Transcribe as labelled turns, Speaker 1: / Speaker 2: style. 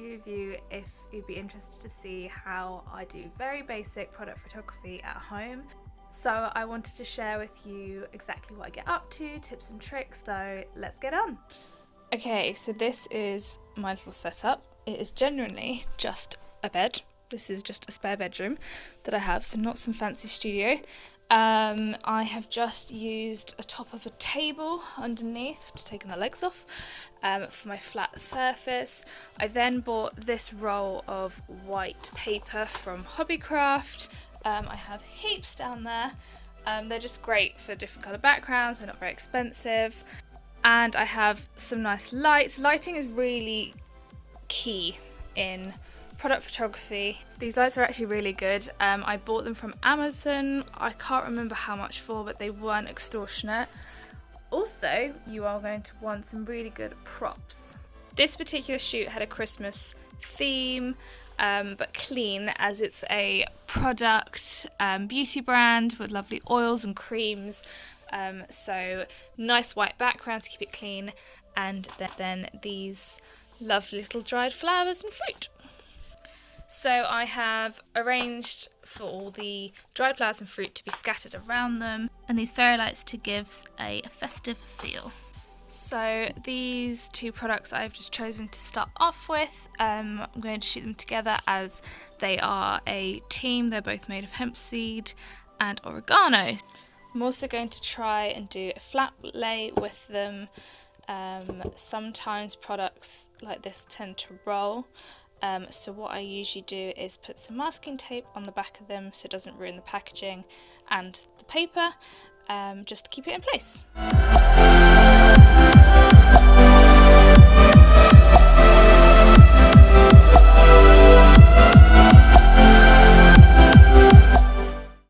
Speaker 1: few of you if you'd be interested to see how I do very basic product photography at home. So I wanted to share with you exactly what I get up to, tips and tricks, so let's get on. Okay, so this is my little setup. It is genuinely just a bed. This is just a spare bedroom that I have, so not some fancy studio. I have just used a top of a table underneath, just taken the legs off, for my flat surface. I then bought this roll of white paper from Hobbie Craft. I have heaps down there. They're just great for different colour backgrounds, they're not very expensive. And I have some nice lights. Lighting is really key in product photography. These lights are actually really good. I bought them from Amazon. I can't remember how much for, but they weren't extortionate. Also, you are going to want some really good props. This particular shoot had a Christmas theme, but clean, as it's a product beauty brand with lovely oils and creams. So nice white background to keep it clean, and then these lovely little dried flowers and fruit. So I have arranged for all the dried flowers and fruit to be scattered around them, and these fairy lights to give a festive feel. So these two products I've just chosen to start off with. I'm going to shoot them together as they are a team. They're both made of hemp seed and oregano. I'm also going to try and do a flat lay with them. Sometimes products like this tend to roll. So what I usually do is put some masking tape on the back of them so it doesn't ruin the packaging and the paper, just to keep it in place.